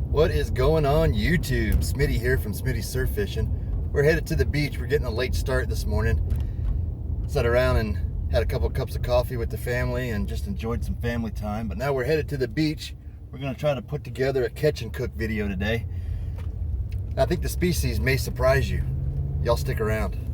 What is going on YouTube? Smitty here from Smitty Surf Fishing. We're headed to the beach. We're getting a late start this morning. Sat around and had a couple cups of coffee with the family and just enjoyed some family time. But now we're headed to the beach. We're going to try to put together a catch and cook video today. I think the species may surprise you. Y'all stick around.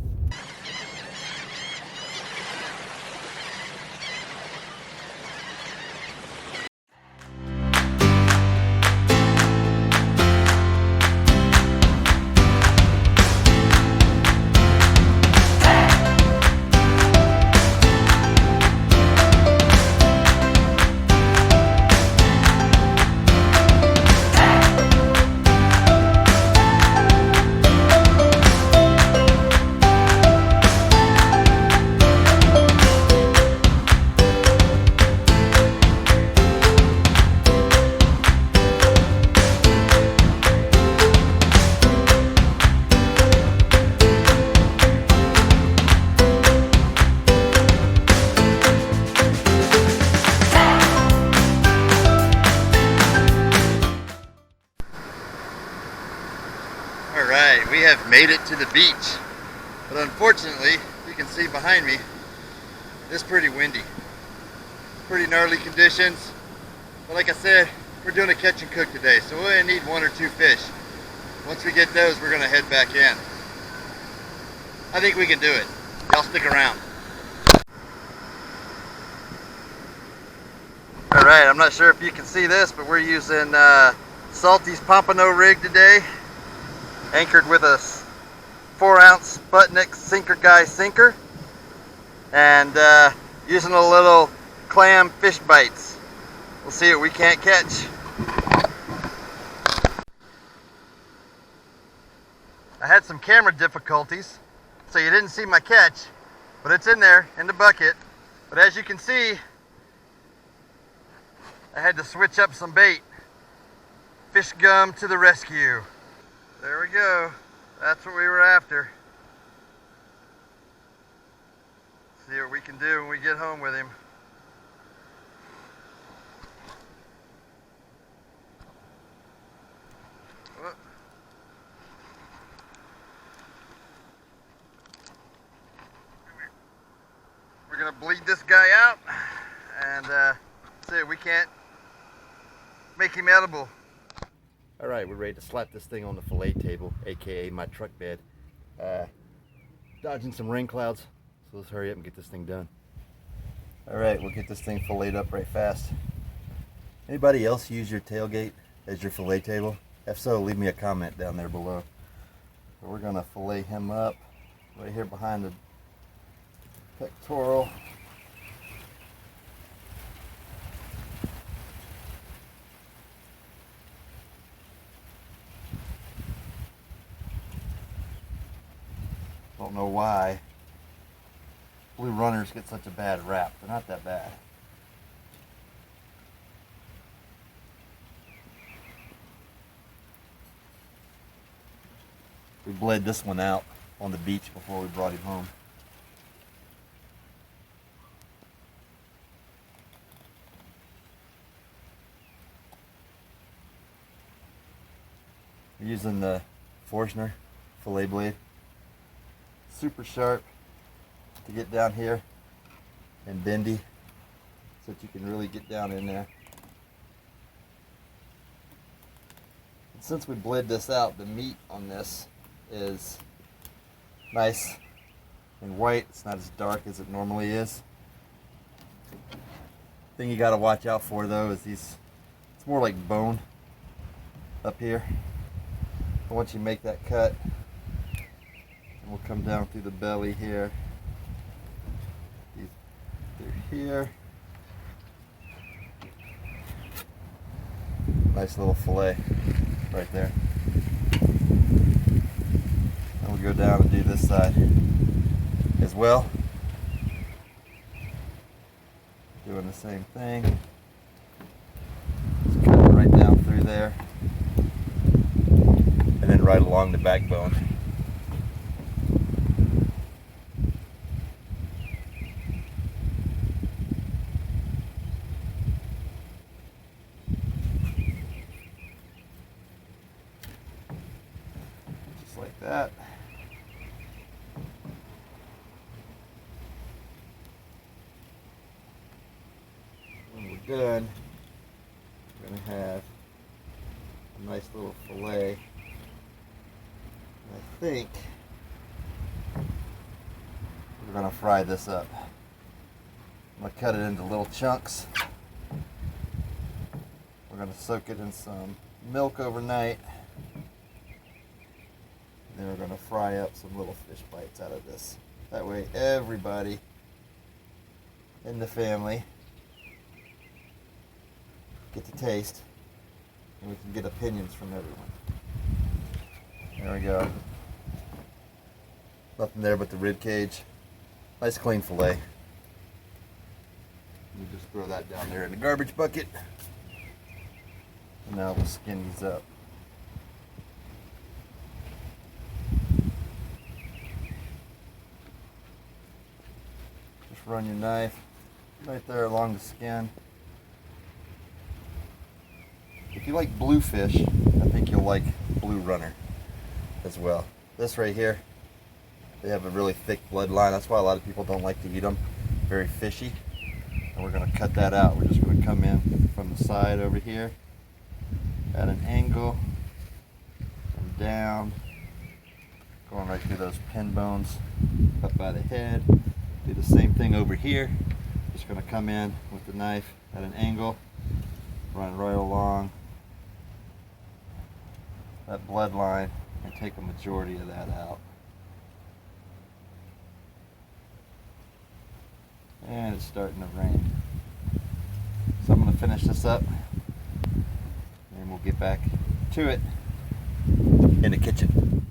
Alright, we have made it to the beach. But unfortunately, you can see behind me, it's pretty windy. Pretty gnarly conditions. But like I said, we're doing a catch and cook today, so we're going to need one or two fish. Once we get those, we're going to head back in. I think we can do it. Y'all stick around. Alright, I'm not sure if you can see this, but we're using Salty's Pompano rig today. Anchored with a 4-ounce butt-neck sinker guy sinker, and using a little clam fish bites. We'll see what we can't catch. I had some camera difficulties, so you didn't see my catch, but it's in there in the bucket. But as you can see, I had to switch up some bait. Fish gum to the rescue. There we go. That's what we were after. See what we can do when we get home with him. Whoop. We're gonna bleed this guy out and see if we can't make him edible. All right, we're ready to slap this thing on the fillet table, aka my truck bed. Dodging some rain clouds, so let's hurry up and get this thing done. All right, we'll get this thing filleted up right fast. Anybody else use your tailgate as your fillet table? If so, leave me a comment down there below. So we're gonna fillet him up right here behind the pectoral. Don't know why blue runners get such a bad rap. They're not that bad. We bled this one out on the beach before we brought him home. We're using the Forstner fillet blade. Super sharp to get down here and bendy so that you can really get down in there. And since we bled this out, the meat on this is nice and white. It's not as dark as it normally is. Thing you got to watch out for though is it's more like bone up here. But once you make that cut, we'll come down through the belly here, through here. Nice little fillet right there. And we'll go down and do this side as well. Doing the same thing. Just cut it right down through there. And then right along the backbone. that. When we're done, we're going to have a nice little fillet. I think we're going to fry this up. I'm going to cut it into little chunks. We're going to soak it in some milk overnight. And then we're going to fry up some little fish bites out of this. That way everybody in the family get to taste, and we can get opinions from everyone. There we go. Nothing there but the rib cage. Nice clean fillet. You just throw that down there in the garbage bucket. And now we'll skin these up. Just run your knife right there along the skin. If you like blue fish, I think you'll like blue runner as well. This right here, they have a really thick bloodline. That's why a lot of people don't like to eat them. Very fishy. And we're going to cut that out. We're just going to come in from the side over here at an angle, and down, going right through those pin bones, cut by the head. Do the same thing over here. Just going to come in with the knife at an angle, run right along that bloodline and take a majority of that out. And it's starting to rain. So I'm going to finish this up and we'll get back to it in the kitchen.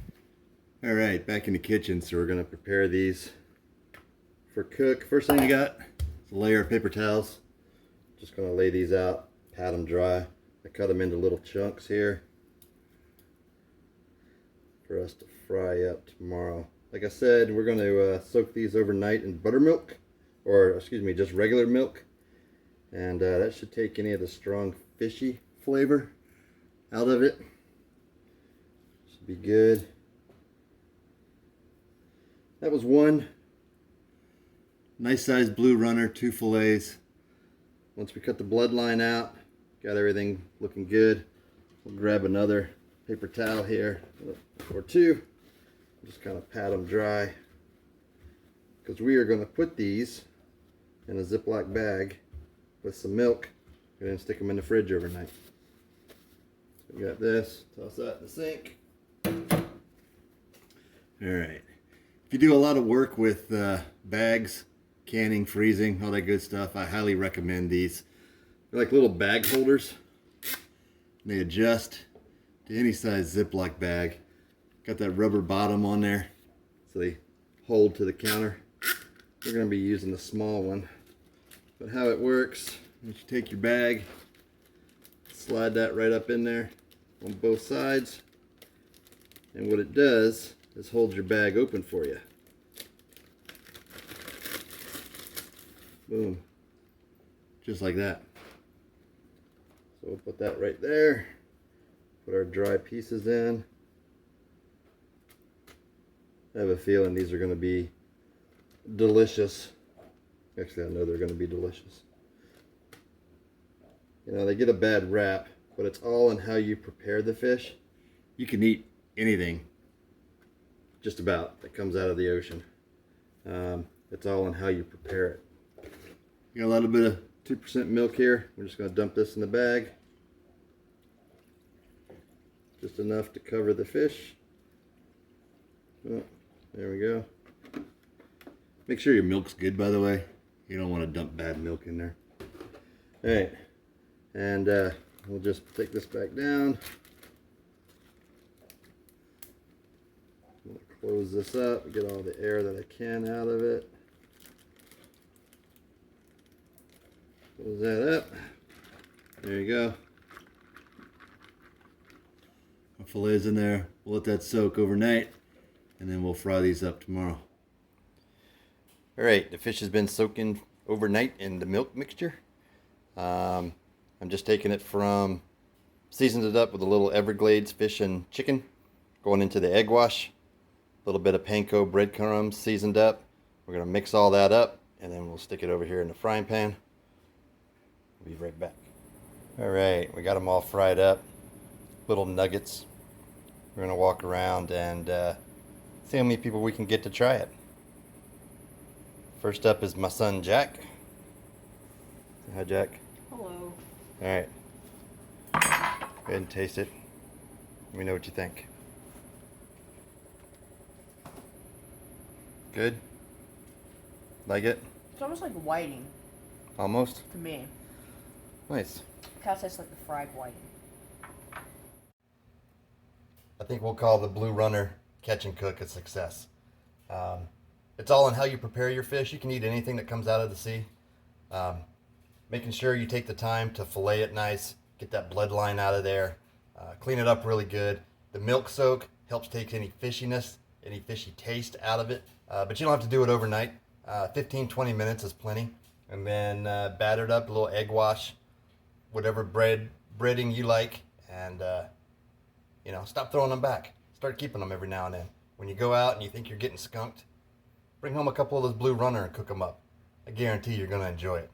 Alright, back in the kitchen. So we're going to prepare these for cook. First thing you got is a layer of paper towels. Just going to lay these out, pat them dry. I cut them into little chunks here for us to fry up tomorrow. Like I said, we're going to soak these overnight in buttermilk, or excuse me, just regular milk, and that should take any of the strong fishy flavor out of it. Should be good. That was one nice sized blue runner, 2 fillets. Once we cut the bloodline out, got everything looking good, we'll grab another paper towel here or 2, just kind of pat them dry, because we are going to put these in a Ziploc bag with some milk and then stick them in the fridge overnight. So we got this, toss that in the sink. Alright, if you do a lot of work with bags, canning, freezing, all that good stuff, I highly recommend these. They're like little bag holders. They adjust to any size Ziploc bag. Got that rubber bottom on there so they hold to the counter. We're going to be using the small one. But how it works, is you take your bag, slide that right up in there on both sides, and what it does is hold your bag open for you. Boom. Just like that. So we'll put that right there. Put our dry pieces in. I have a feeling these are going to be delicious. Actually, I know they're going to be delicious. You know, they get a bad rap, but it's all in how you prepare the fish. You can eat anything, just about, that comes out of the ocean. It's all in how you prepare it. You got a little bit of 2% milk here. We're just going to dump this in the bag. Just enough to cover the fish. Oh, there we go. Make sure your milk's good, by the way. You don't want to dump bad milk in there. Alright, and we'll just take this back down. I'm going to close this up, get all the air that I can out of it. Close that up. There you go. Our fillet's in there. We'll let that soak overnight, and then we'll fry these up tomorrow. Alright, the fish has been soaking overnight in the milk mixture. I'm just taking it seasoned it up with a little Everglades fish and chicken, going into the egg wash. A little bit of panko breadcrumbs seasoned up. We're going to mix all that up, and then we'll stick it over here in the frying pan. We'll be right back. All right, we got them all fried up. Little nuggets. We're going to walk around and see how many people we can get to try it. First up is my son Jack. Say hi, Jack. Hello. All right. Go ahead and taste it. Let me know what you think. Good? Like it? It's almost like whiting Almost? to me. Nice. Kind of tastes like the fried whiting. I think we'll call the Blue Runner Catch and Cook a success. It's all in how you prepare your fish. You can eat anything that comes out of the sea. Making sure you take the time to fillet it nice, get that bloodline out of there, clean it up really good. The milk soak helps take any fishiness, any fishy taste out of it, but you don't have to do it overnight. 15-20 minutes is plenty. And then batter it up, a little egg wash, whatever breading you like, and stop throwing them back. Start keeping them every now and then. When you go out and you think you're getting skunked, bring home a couple of those Blue Runner and cook them up. I guarantee you're going to enjoy it.